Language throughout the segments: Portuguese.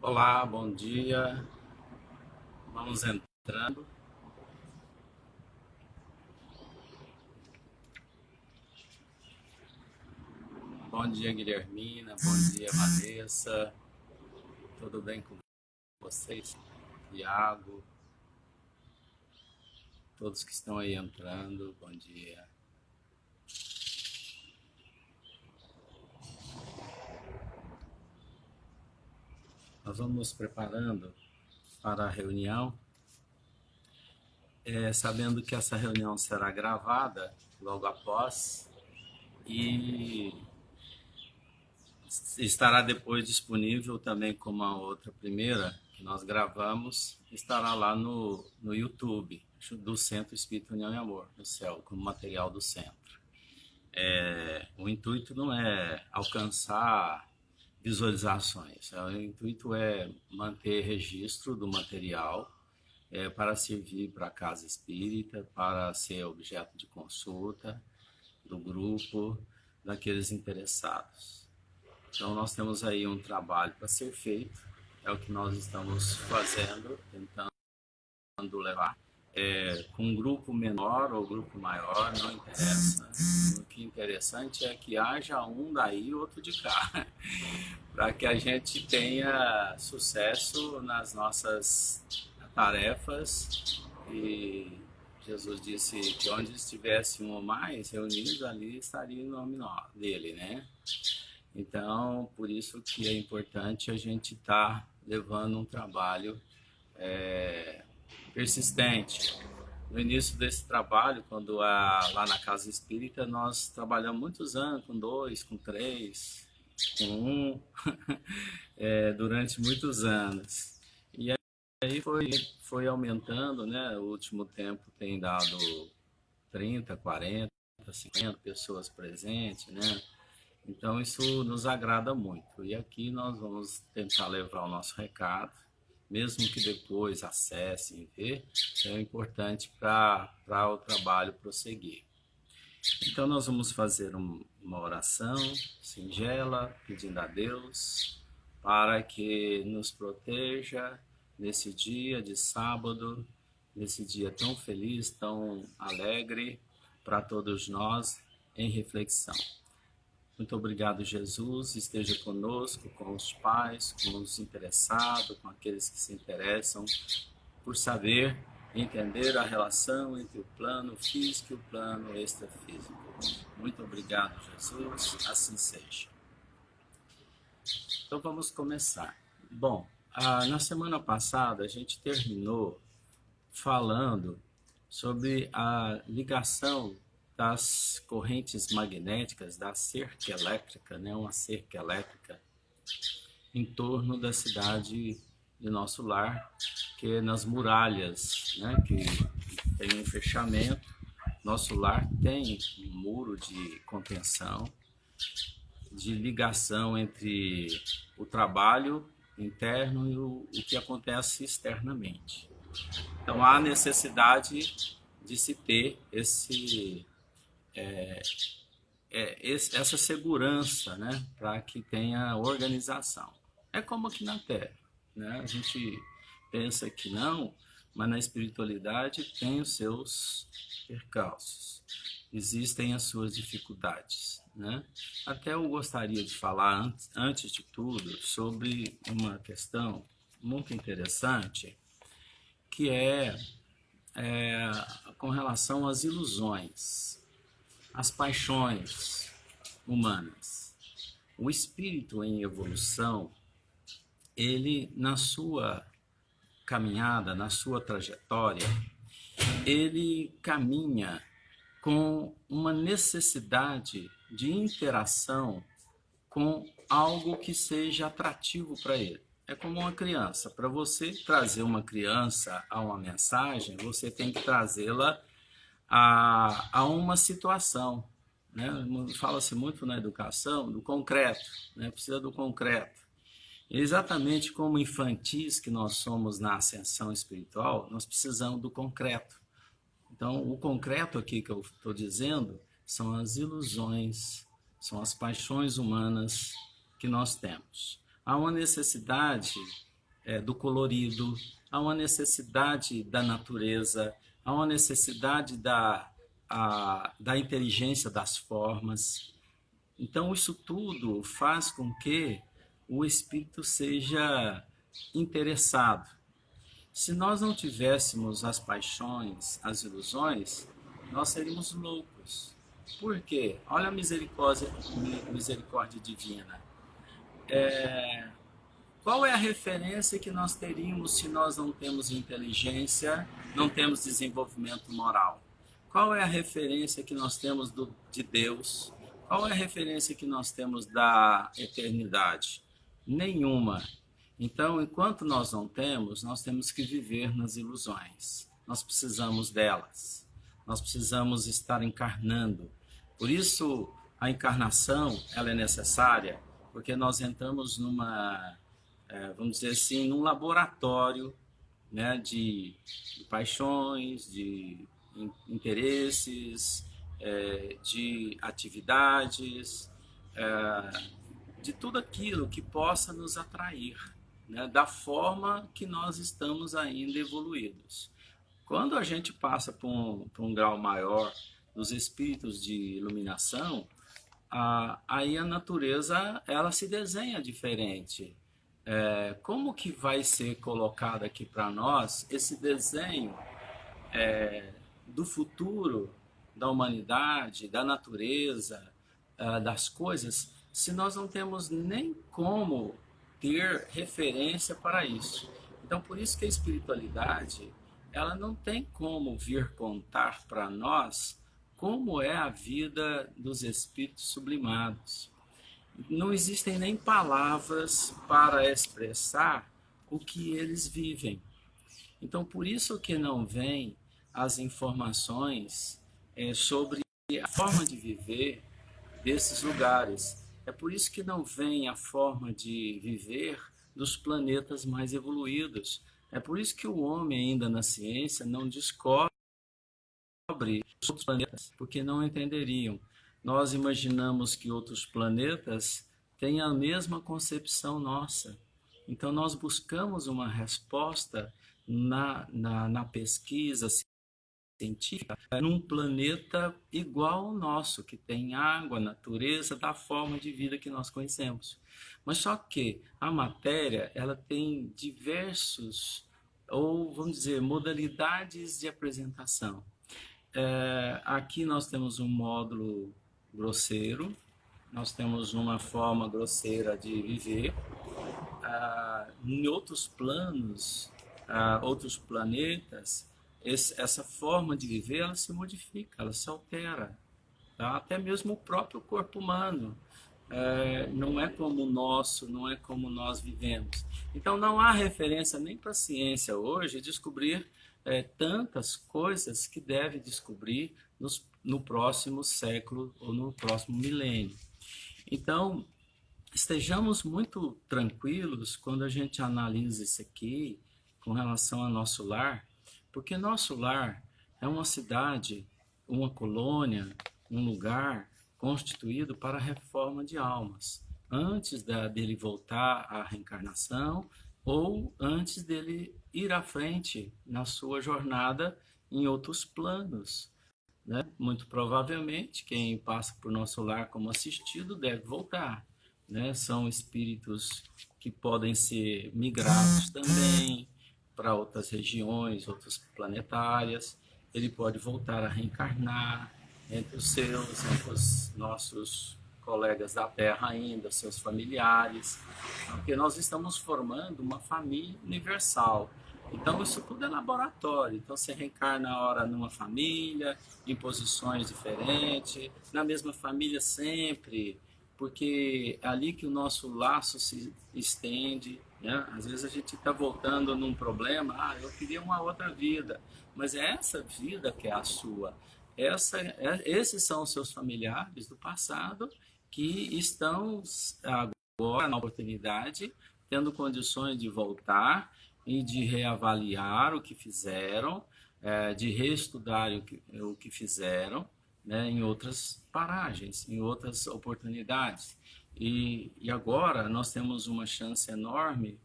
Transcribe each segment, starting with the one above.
Olá, bom dia. Vamos entrando. Bom dia, Guilhermina. Bom dia, Vanessa. Tudo bem com vocês? Tiago, todos que estão aí entrando, bom dia. Nós vamos nos preparando para a reunião, sabendo que essa reunião será gravada logo após e estará depois disponível também como a outra primeira que nós gravamos, estará lá no YouTube do Centro Espírito União e Amor, no céu, como material do centro. O intuito não é alcançar visualizações, o intuito é manter registro do material para servir para a casa espírita, para ser objeto de consulta do grupo, daqueles interessados. Então, nós temos aí um trabalho para ser feito, é o que nós estamos fazendo, tentando levar. Com um grupo menor ou grupo maior, não interessa. O que é interessante é que haja um daí e outro de cá, para que a gente tenha sucesso nas nossas tarefas. E Jesus disse que onde estivesse um ou mais reunidos, ali estaria em nome dele, né? Então, por isso que é importante a gente estar levando um trabalho persistente. No início desse trabalho, quando lá na Casa Espírita, nós trabalhamos muitos anos, com 2, com 3, com 1, durante muitos anos. E aí foi aumentando, né? O último tempo tem dado 30, 40, 50 pessoas presentes, né? Então, isso nos agrada muito. E aqui nós vamos tentar levar o nosso recado, mesmo que depois acessem e vejam, é importante para o trabalho prosseguir. Então, nós vamos fazer uma oração singela, pedindo a Deus para que nos proteja nesse dia de sábado, nesse dia tão feliz, tão alegre para todos nós, em reflexão. Muito obrigado, Jesus. Esteja conosco, com os pais, com os interessados, com aqueles que se interessam por saber e entender a relação entre o plano físico e o plano extrafísico. Muito obrigado, Jesus. Assim seja. Então vamos começar. Bom, na semana passada a gente terminou falando sobre a ligação das correntes magnéticas, da cerca elétrica, né? Uma cerca elétrica em torno da cidade de nosso lar, que é nas muralhas, né? Que tem um fechamento. Nosso lar tem um muro de contenção, de ligação entre o trabalho interno e o que acontece externamente. Então, há necessidade de se ter essa segurança, né, para que tenha organização. É como aqui na Terra, né? A gente pensa que não, mas na espiritualidade tem os seus percalços, existem as suas dificuldades, né? Até eu gostaria de falar, antes de tudo, sobre uma questão muito interessante, que é com relação às ilusões, às paixões humanas. O espírito em evolução, ele, na sua caminhada, na sua trajetória, ele caminha com uma necessidade de interação com algo que seja atrativo para ele. É como uma criança. Para você trazer uma criança a uma mensagem, você tem que trazê-la a uma situação, né? Fala-se muito na educação do concreto, né? Precisa do concreto. Exatamente como infantis que nós somos na ascensão espiritual, nós precisamos do concreto. Então, o concreto aqui que eu estou dizendo são as ilusões, são as paixões humanas que nós temos. Há uma necessidade do colorido, há uma necessidade da natureza, há uma necessidade da inteligência das formas. Então, isso tudo faz com que o espírito seja interessado. Se nós não tivéssemos as paixões, as ilusões, nós seríamos loucos. Por quê? Olha a misericórdia divina. Qual é a referência que nós teríamos se nós não temos inteligência, não temos desenvolvimento moral? Qual é a referência que nós temos de Deus? Qual é a referência que nós temos da eternidade? Nenhuma. Então, enquanto nós não temos, nós temos que viver nas ilusões. Nós precisamos delas. Nós precisamos estar encarnando. Por isso, a encarnação ela é necessária, porque nós entramos vamos dizer assim, num laboratório, né, de paixões, de interesses, de atividades, de tudo aquilo que possa nos atrair, né, da forma que nós estamos ainda evoluídos. Quando a gente passa por um grau maior dos espíritos de iluminação, aí a natureza ela se desenha diferente. Como que vai ser colocado aqui para nós esse desenho do futuro da humanidade, da natureza, das coisas, se nós não temos nem como ter referência para isso? Então, por isso que a espiritualidade ela não tem como vir contar para nós como é a vida dos espíritos sublimados. Não existem nem palavras para expressar o que eles vivem. Então, por isso que não vem as informações sobre a forma de viver desses lugares. É por isso que não vem a forma de viver dos planetas mais evoluídos. É por isso que o homem, ainda na ciência, não descobre outros planetas, porque não entenderiam. Nós imaginamos que outros planetas têm a mesma concepção nossa. Então, nós buscamos uma resposta na pesquisa científica num planeta igual ao nosso, que tem água, natureza, da forma de vida que nós conhecemos. Mas só que a matéria ela tem diversos, ou vamos dizer, modalidades de apresentação. Aqui nós temos um módulo grosseiro, nós temos uma forma grosseira de viver. Em outros planos, outros planetas, essa forma de viver ela se modifica, ela se altera. Tá? Até mesmo o próprio corpo humano não é como o nosso, não é como nós vivemos. Então não há referência nem para a ciência hoje descobrir tantas coisas que deve descobrir no próximo século ou no próximo milênio. Então, estejamos muito tranquilos quando a gente analisa isso aqui com relação ao nosso lar, porque nosso lar é uma cidade, uma colônia, um lugar constituído para a reforma de almas, antes dele voltar à reencarnação ou antes dele ir à frente na sua jornada em outros planos. Né? Muito provavelmente, quem passa por nosso lar como assistido deve voltar. Né? São espíritos que podem ser migrados também para outras regiões, outras planetárias. Ele pode voltar a reencarnar entre os nossos colegas da Terra ainda, seus familiares, porque nós estamos formando uma família universal. Então, isso tudo é laboratório. Então, você reencarna hora numa família, em posições diferentes, na mesma família sempre, porque é ali que o nosso laço se estende. Né? Às vezes a gente está voltando num problema, eu queria uma outra vida, mas é essa vida que é a sua. Esses são os seus familiares do passado que estão agora na oportunidade, tendo condições de voltar e de reavaliar o que fizeram, de reestudar o que fizeram, né, em outras paragens, em outras oportunidades. E agora nós temos uma chance enorme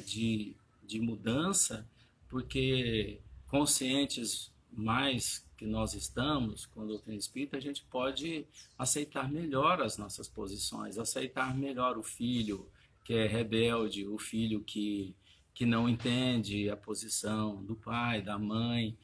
de mudança, porque conscientes mais que nós estamos com a doutrina espírita, a gente pode aceitar melhor as nossas posições, aceitar melhor o filho que é rebelde, o filho que não entende a posição do pai, da mãe,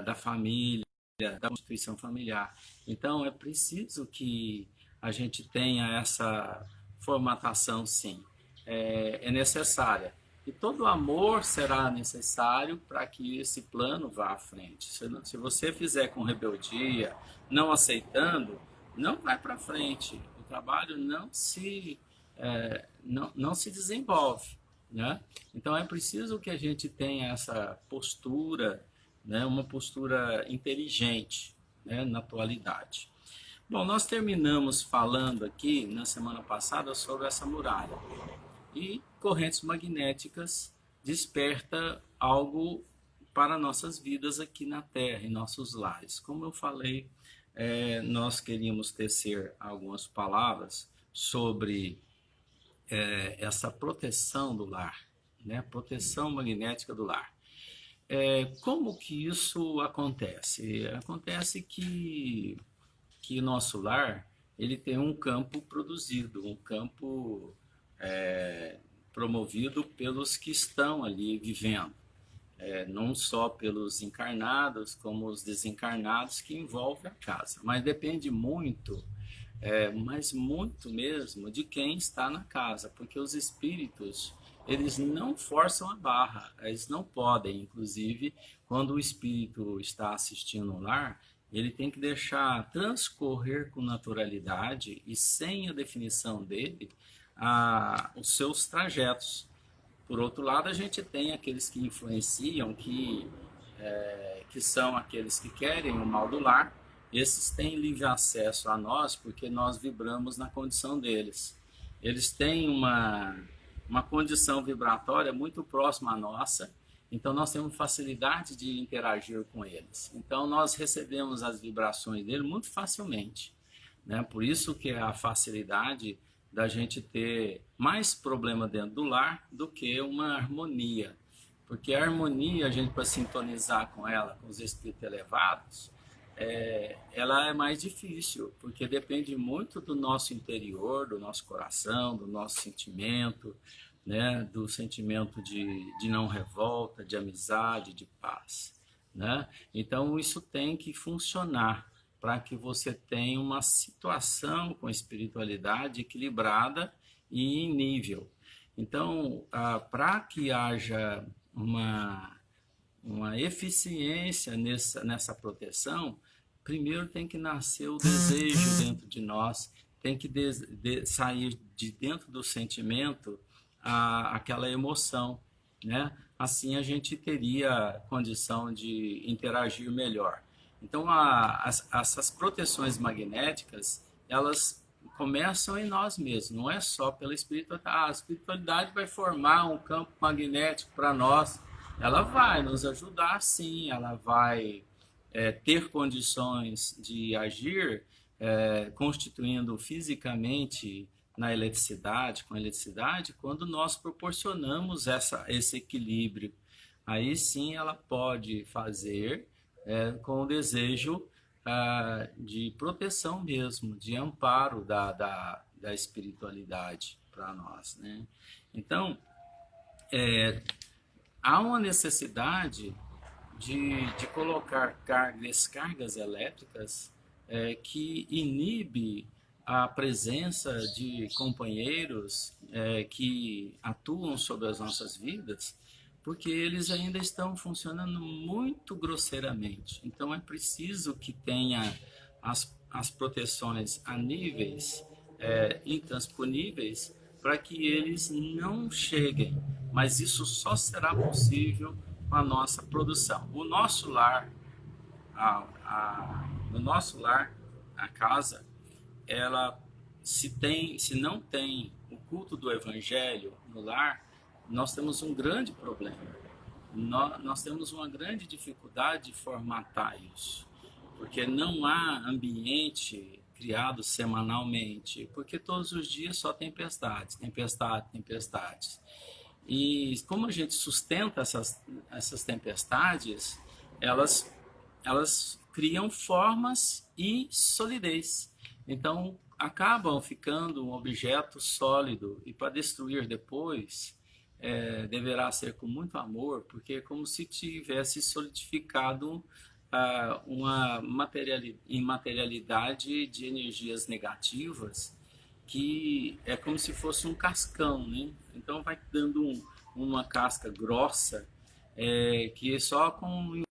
da família, da constituição familiar. Então, é preciso que a gente tenha essa formatação, sim. É necessária. E todo amor será necessário para que esse plano vá à frente. Se você fizer com rebeldia, não aceitando, não vai para frente. O trabalho não se desenvolve, né? Então é preciso que a gente tenha essa postura, né? Uma postura inteligente, né? Na atualidade. Bom, nós terminamos falando aqui na semana passada sobre essa muralha. E correntes magnéticas desperta algo para nossas vidas aqui na Terra, em nossos lares. Como eu falei, nós queríamos tecer algumas palavras sobre essa proteção do lar, né? Proteção magnética do lar. Como que isso acontece? Acontece que nosso lar ele tem um campo produzido, um campo promovido pelos que estão ali vivendo, não só pelos encarnados, como os desencarnados que envolvem a casa. Mas depende muito, mas muito mesmo, de quem está na casa, porque os espíritos, eles não forçam a barra, eles não podem. Inclusive, quando o espírito está assistindo um lar, ele tem que deixar transcorrer com naturalidade e sem a definição dele, os seus trajetos. Por outro lado, a gente tem aqueles que influenciam, que são aqueles que querem o mal do lar. Esses têm livre acesso a nós porque nós vibramos na condição deles. Eles têm uma condição vibratória muito próxima à nossa, então nós temos facilidade de interagir com eles. Então nós recebemos as vibrações dele muito facilmente, né? Por isso que é a facilidade da gente ter mais problema dentro do lar do que uma harmonia. Porque a harmonia, a gente para sintonizar com ela, com os espíritos elevados, ela é mais difícil, porque depende muito do nosso interior, do nosso coração, do nosso sentimento, né? Do sentimento de não revolta, de amizade, de paz, né? Então isso tem que funcionar para que você tenha uma situação com espiritualidade equilibrada e em nível. Então, para que haja uma eficiência nessa proteção, primeiro tem que nascer o desejo dentro de nós, tem que sair de dentro do sentimento aquela emoção, né? Assim a gente teria condição de interagir melhor. Então, essas proteções magnéticas, elas começam em nós mesmos, não é só pela espiritualidade. A espiritualidade vai formar um campo magnético para nós, ela vai nos ajudar, sim, ela vai ter condições de agir, constituindo fisicamente com a eletricidade, quando nós proporcionamos esse equilíbrio. Aí sim ela pode fazer com o desejo de proteção mesmo, de amparo da espiritualidade para nós, né? Então, há uma necessidade de colocar descargas elétricas que inibe a presença de companheiros que atuam sobre as nossas vidas, porque eles ainda estão funcionando muito grosseiramente. Então é preciso que tenha as proteções a níveis intransponíveis para que eles não cheguem, mas isso só será possível com a nossa produção. O nosso lar, no nosso lar, a casa, ela se não tem o culto do evangelho no lar, nós temos um grande problema. Nós temos uma grande dificuldade de formatar isso, porque não há ambiente criado semanalmente, porque todos os dias só tempestades. E como a gente sustenta essas tempestades, elas criam formas e solidez. Então, acabam ficando um objeto sólido e para destruir depois deverá ser com muito amor, porque é como se tivesse solidificado uma imaterialidade de energias negativas que é como se fosse um cascão, né? Então vai dando uma casca grossa que só com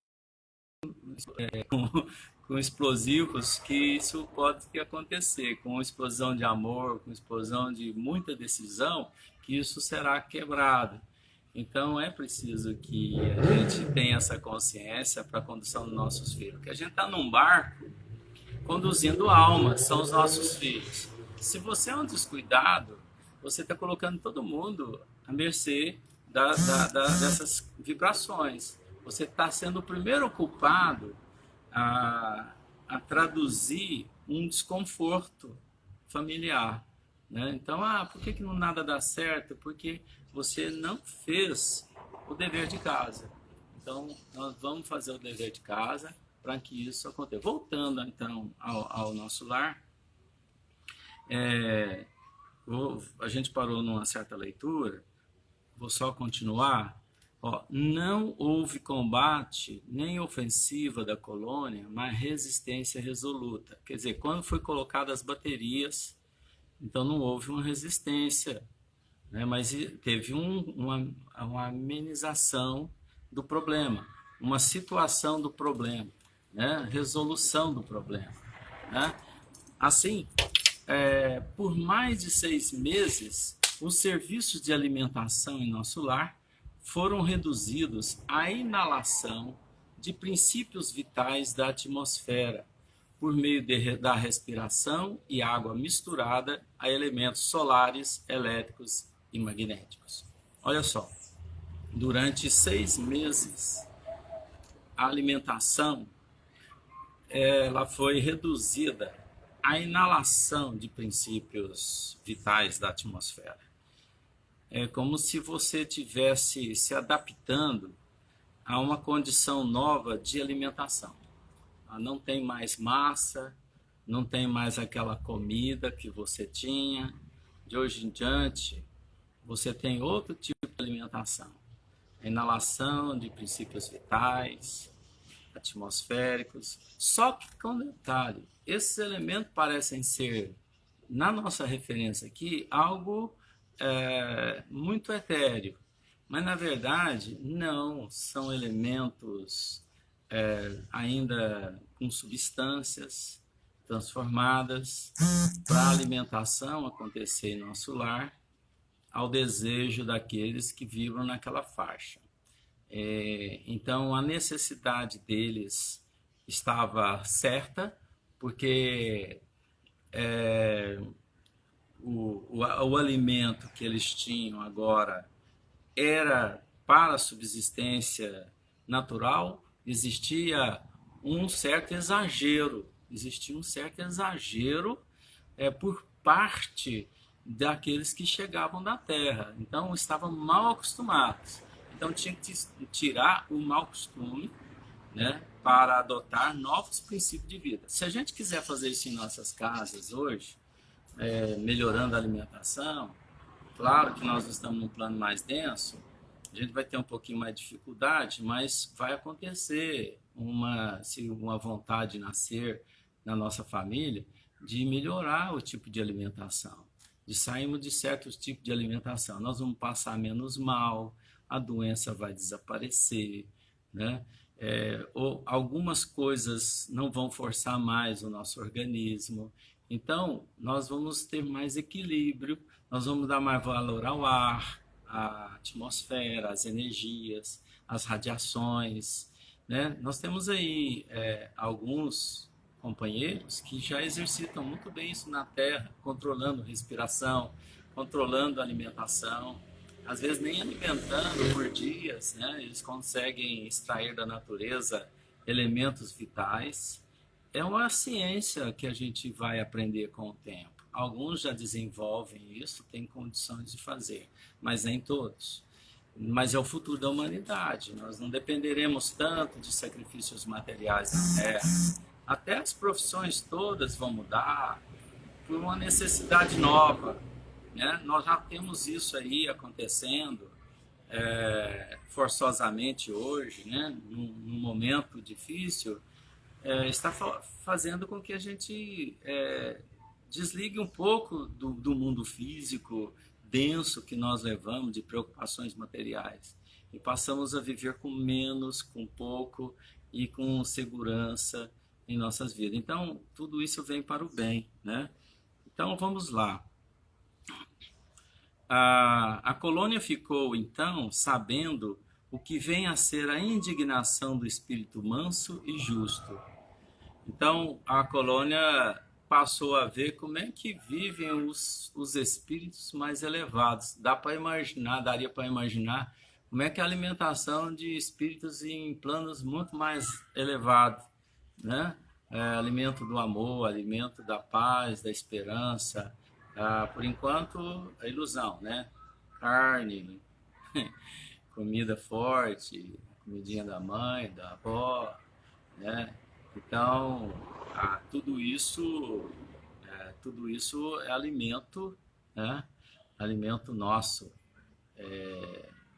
explosivos que isso pode acontecer, com explosão de amor, com explosão de muita decisão, que isso será quebrado. Então é preciso que a gente tenha essa consciência para a condução dos nossos filhos, que a gente está num barco conduzindo almas, são os nossos filhos. Se você é um descuidado, você está colocando todo mundo à mercê dessas vibrações. Você está sendo o primeiro culpado a traduzir um desconforto familiar. Né? Então, por que não nada dá certo? Porque você não fez o dever de casa. Então, nós vamos fazer o dever de casa para que isso aconteça. Voltando, então, ao nosso lar, a gente parou numa certa leitura, vou só continuar. Não houve combate nem ofensiva da colônia, mas resistência resoluta. Quer dizer, quando foi colocadas as baterias, então não houve uma resistência, né? Mas teve uma amenização do problema, uma situação do problema, né? Resolução do problema. Né? Assim, por mais de 6 meses, os serviços de alimentação em nosso lar foram reduzidos à inalação de princípios vitais da atmosfera, por meio da respiração e água misturada a elementos solares, elétricos e magnéticos. Olha só, durante 6 meses, a alimentação ela foi reduzida à inalação de princípios vitais da atmosfera. É como se você estivesse se adaptando a uma condição nova de alimentação. Não tem mais massa, não tem mais aquela comida que você tinha. De hoje em diante, você tem outro tipo de alimentação. A inalação de princípios vitais, atmosféricos. Só que com detalhe, esses elementos parecem ser, na nossa referência aqui, algo muito etéreo. Mas, na verdade, não, são elementos ainda com substâncias transformadas para a alimentação acontecer em nosso lar, ao desejo daqueles que vibram naquela faixa. Então, a necessidade deles estava certa, porque o alimento que eles tinham agora era para a subsistência natural. Existia um certo exagero por parte daqueles que chegavam da terra. Então, estavam mal acostumados. Então, tinha que tirar o mau costume, né, para adotar novos princípios de vida. Se a gente quiser fazer isso em nossas casas hoje, melhorando a alimentação, claro que nós estamos num plano mais denso, a gente vai ter um pouquinho mais de dificuldade, mas vai acontecer se uma vontade nascer na nossa família de melhorar o tipo de alimentação, de sairmos de certos tipos de alimentação. Nós vamos passar menos mal, a doença vai desaparecer, né? Ou algumas coisas não vão forçar mais o nosso organismo. Então, nós vamos ter mais equilíbrio, nós vamos dar mais valor ao ar, à atmosfera, às energias, às radiações. Né? Nós temos aí alguns companheiros que já exercitam muito bem isso na Terra, controlando respiração, controlando alimentação. Às vezes nem alimentando por dias, né? Eles conseguem extrair da natureza elementos vitais. É uma ciência que a gente vai aprender com o tempo. Alguns já desenvolvem isso, têm condições de fazer, mas nem todos. mas é o futuro da humanidade. Nós não dependeremos tanto de sacrifícios materiais na Terra. Até as profissões todas vão mudar por uma necessidade nova, né? Nós já temos isso aí acontecendo forçosamente hoje, né? Num momento difícil, está fazendo com que a gente desligue um pouco do mundo físico denso que nós levamos de preocupações materiais e passamos a viver com menos, com pouco e com segurança em nossas vidas. Então, tudo isso vem para o bem, né? Então, vamos lá. A colônia ficou, então, sabendo o que vem a ser a indignação do espírito manso e justo. Então, a colônia passou a ver como é que vivem os espíritos mais elevados. Daria para imaginar como é que é a alimentação de espíritos em planos muito mais elevados, né? Alimento do amor, alimento da paz, da esperança. Por enquanto, a ilusão, né? Carne, comida forte, comidinha da mãe, da avó, né? Então, tudo isso é alimento, né? Alimento nosso,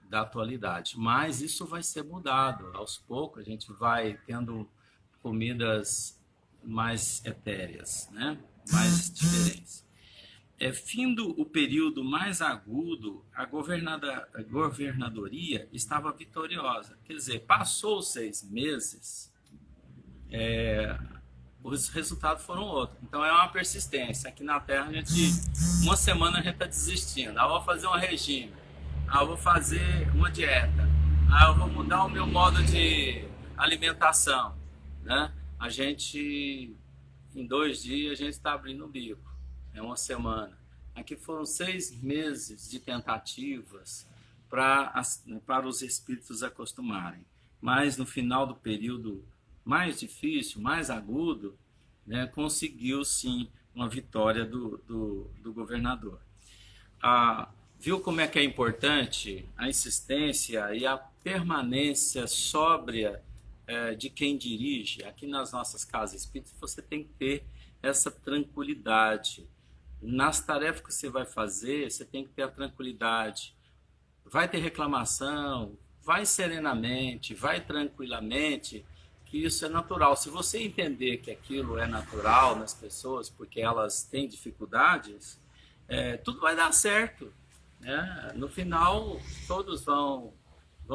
da atualidade. Mas isso vai ser mudado. Aos poucos, a gente vai tendo comidas mais etéreas, né? Mais diferentes. Findo o período mais agudo, a governadoria estava vitoriosa. Quer dizer, passou 6 meses, os resultados foram outros. Então é uma persistência. Aqui na Terra, uma semana a gente está desistindo. Eu vou fazer um regime. Eu vou fazer uma dieta. Eu vou mudar o meu modo de alimentação, né? Em 2 dias, a gente está abrindo o bico. É uma semana. Aqui foram 6 meses de tentativas para os espíritos acostumarem. Mas no final do período mais difícil, mais agudo, né, conseguiu sim uma vitória do governador. Viu como é que é importante a insistência e a permanência sóbria de quem dirige? Aqui nas nossas casas espíritas você tem que ter essa tranquilidade. Nas tarefas que você vai fazer, você tem que ter a tranquilidade. Vai ter reclamação, vai serenamente, vai tranquilamente, que isso é natural. Se você entender que aquilo é natural nas pessoas, porque elas têm dificuldades, tudo vai dar certo, né? No final, todos vão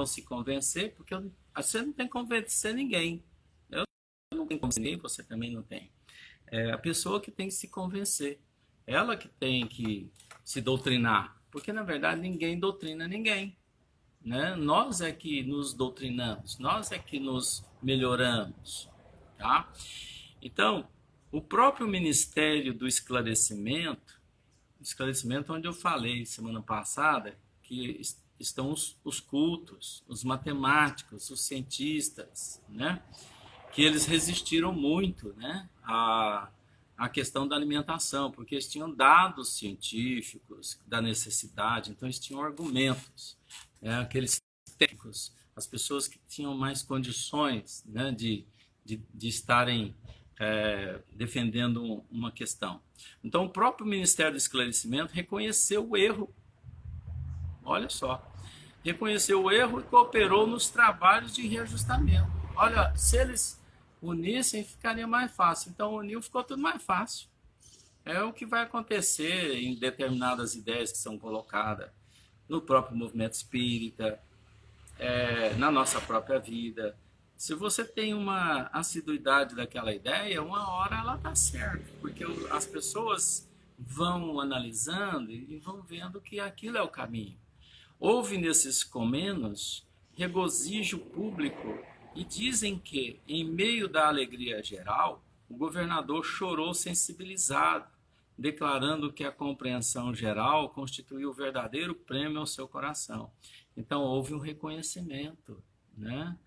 se convencer, porque você não tem que convencer ninguém. Eu não tenho que convencer ninguém, você também não tem. É a pessoa que tem que se convencer. Ela que tem que se doutrinar. Porque, na verdade, ninguém doutrina ninguém, né? Nós é que nos doutrinamos, nós é que nos melhoramos, tá? Então, o próprio Ministério do Esclarecimento onde eu falei semana passada que estão os cultos, os matemáticos, os cientistas, né? Que eles resistiram muito, né? A questão da alimentação, porque eles tinham dados científicos da necessidade, então eles tinham argumentos, né? Aqueles técnicos, as pessoas que tinham mais condições, né, de estarem defendendo uma questão. Então, o próprio Ministério do Esclarecimento reconheceu o erro. Olha só. Reconheceu o erro e cooperou nos trabalhos de reajustamento. Olha, se eles unissem, ficaria mais fácil. Então, uniu, ficou tudo mais fácil. É o que vai acontecer em determinadas ideias que são colocadas no próprio movimento espírita, na nossa própria vida. Se você tem uma assiduidade daquela ideia, uma hora ela está certa, porque as pessoas vão analisando e vão vendo que aquilo é o caminho. Houve nesses comenos regozijo público e dizem que, em meio da alegria geral, o governador chorou sensibilizado, declarando que a compreensão geral constituiu o verdadeiro prêmio ao seu coração. Então, houve um reconhecimento, né?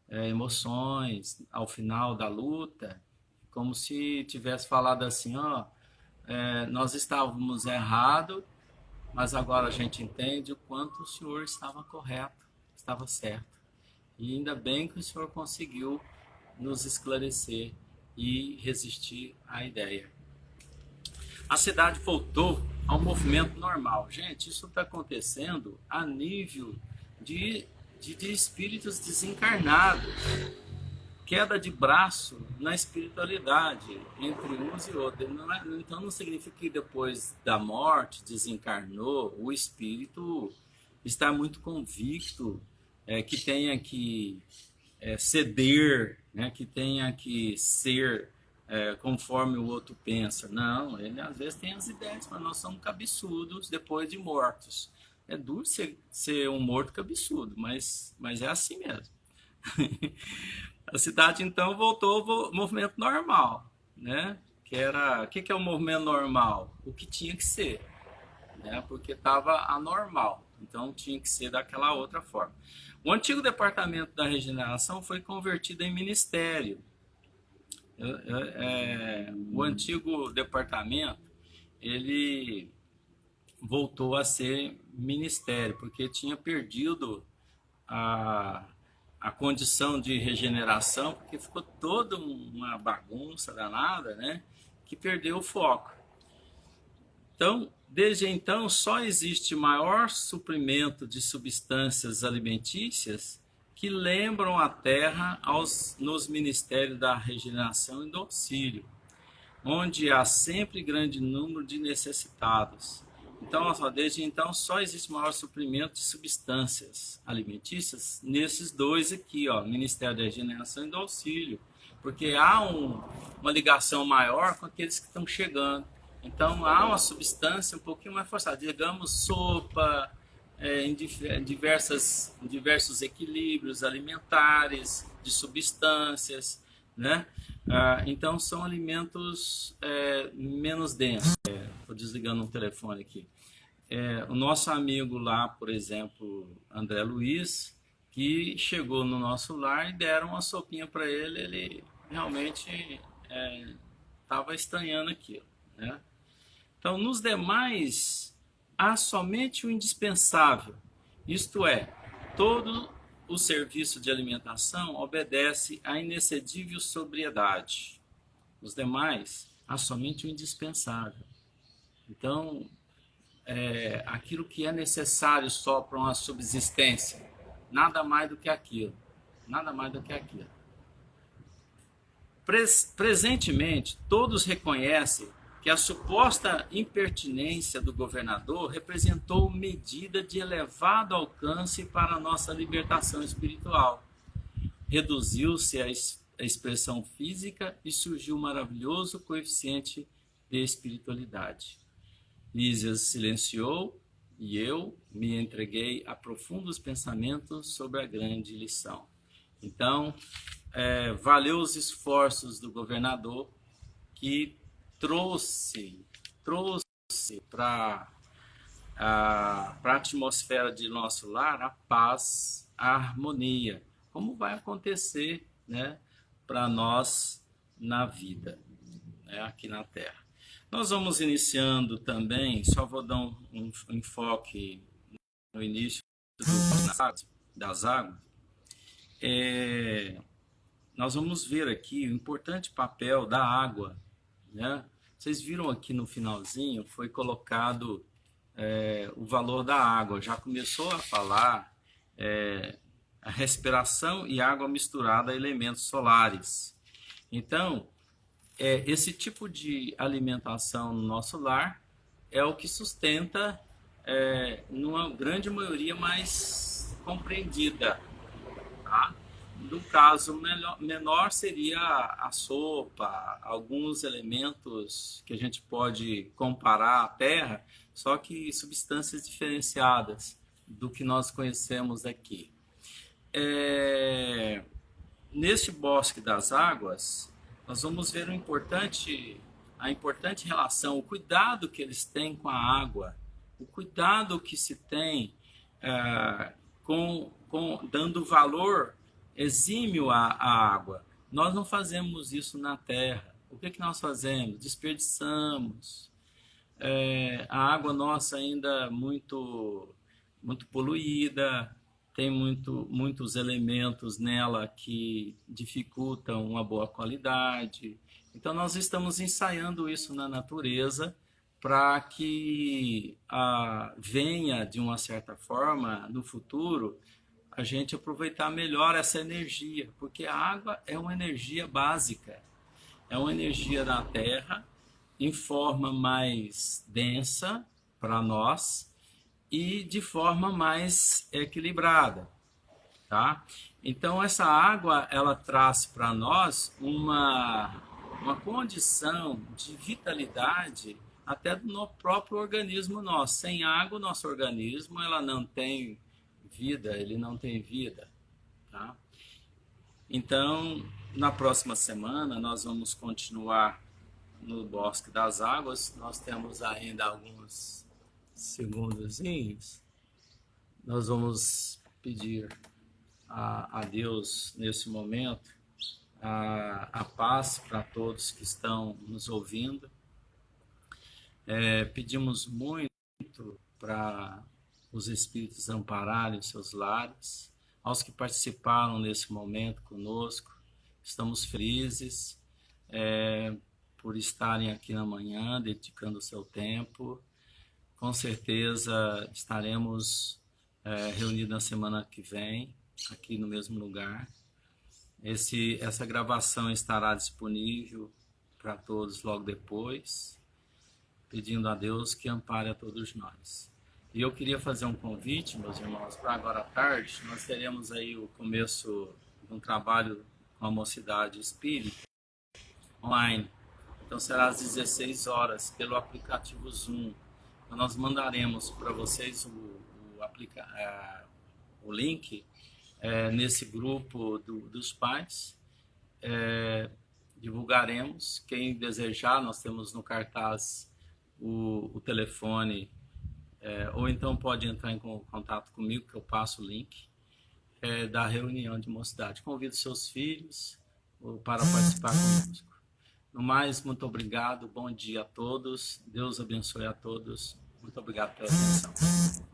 Emoções ao final da luta, como se tivesse falado assim, nós estávamos errados, mas agora a gente entende o quanto o senhor estava correto, estava certo. E ainda bem que o senhor conseguiu nos esclarecer e resistir à ideia. A cidade voltou ao movimento normal. Gente, isso está acontecendo a nível de espíritos desencarnados. Queda de braço na espiritualidade entre uns e outros. Então não significa que depois da morte, desencarnou, o espírito está muito convicto que tenha que ceder, né, que tenha que ser conforme o outro pensa. Não, ele às vezes tem as ideias, mas nós somos cabeçudos depois de mortos. É duro ser um morto cabeçudo, mas é assim mesmo. A cidade então voltou ao movimento normal, né? O que é o movimento normal? O que tinha que ser, né? Porque estava anormal, então tinha que ser daquela outra forma. O antigo departamento da regeneração foi convertido em ministério. O antigo departamento ele voltou a ser ministério porque tinha perdido a condição de regeneração, porque ficou toda uma bagunça danada, né? Que perdeu o foco. Então, desde então, só existe maior suprimento de substâncias alimentícias que lembram a Terra nos ministérios da regeneração e do auxílio, onde há sempre grande número de necessitados. Então, desde então, só existe maior suprimento de substâncias alimentícias nesses dois aqui, ó, Ministério da Regeneração e do Auxílio, porque há uma ligação maior com aqueles que estão chegando. Então, há uma substância um pouquinho mais forçada, digamos, sopa, em diversos equilíbrios alimentares, de substâncias, né? Então, são alimentos menos densos. Estou desligando um telefone aqui. O nosso amigo lá, por exemplo, André Luiz, que chegou no nosso lar e deram uma sopinha para ele, ele realmente estava estranhando aquilo, né? Então, nos demais, há somente o indispensável, isto é, todo o serviço de alimentação obedece à inexcedível sobriedade. Nos demais, há somente o indispensável. Então, aquilo que é necessário só para uma subsistência, nada mais do que aquilo. Nada mais do que aquilo. Presentemente, todos reconhecem que a suposta impertinência do governador representou medida de elevado alcance para a nossa libertação espiritual. Reduziu-se a expressão física e surgiu um maravilhoso coeficiente de espiritualidade. Lísias silenciou e eu me entreguei a profundos pensamentos sobre a grande lição. Então, valeu os esforços do governador que trouxe para a atmosfera de nosso lar a paz, a harmonia, como vai acontecer, né, para nós na vida, né, aqui na Terra. Nós vamos iniciando também, só vou dar um enfoque no início das águas. Nós vamos ver aqui o importante papel da água, né? Vocês viram aqui no finalzinho, foi colocado o valor da água. Já começou a falar a respiração e água misturada a elementos solares. Então, esse tipo de alimentação no nosso lar é o que sustenta, numa grande maioria mais compreendida, tá? No caso menor seria a sopa, alguns elementos que a gente pode comparar à terra, só que substâncias diferenciadas do que nós conhecemos aqui. Neste bosque das águas, nós vamos ver a importante relação, o cuidado que eles têm com a água, o cuidado que se tem dando valor exímio à água. Nós não fazemos isso na Terra. O que nós fazemos? Desperdiçamos. A água nossa ainda muito poluída, tem muitos elementos nela que dificultam uma boa qualidade. Então, nós estamos ensaiando isso na natureza para que venha, de uma certa forma, no futuro, a gente aproveitar melhor essa energia, porque a água é uma energia básica, é uma energia da Terra em forma mais densa para nós e de forma mais equilibrada, tá? Então essa água ela traz para nós uma condição de vitalidade até do próprio organismo nosso. Sem água, o nosso organismo ela não tem vida, ele não tem vida, tá? Então, na próxima semana nós vamos continuar no Bosque das Águas. Nós temos ainda alguns segundozinhos. Nós vamos pedir a Deus nesse momento a paz para todos que estão nos ouvindo. Pedimos muito para os espíritos ampararem os seus lares. Aos que participaram nesse momento conosco, estamos felizes por estarem aqui na manhã, dedicando o seu tempo. Com certeza estaremos reunidos na semana que vem, aqui no mesmo lugar. Essa gravação estará disponível para todos logo depois, pedindo a Deus que ampare a todos nós. E eu queria fazer um convite, meus irmãos, para agora à tarde. Nós teremos aí o começo de um trabalho com a Mocidade Espírita online. Então será às 16 horas pelo aplicativo Zoom. Então, nós mandaremos para vocês o link nesse grupo dos pais. Divulgaremos. Quem desejar, nós temos no cartaz o telefone, ou então pode entrar em contato comigo, que eu passo o link da reunião de mocidade. Convido seus filhos para participar conosco. No mais, muito obrigado, bom dia a todos, Deus abençoe a todos, muito obrigado pela atenção.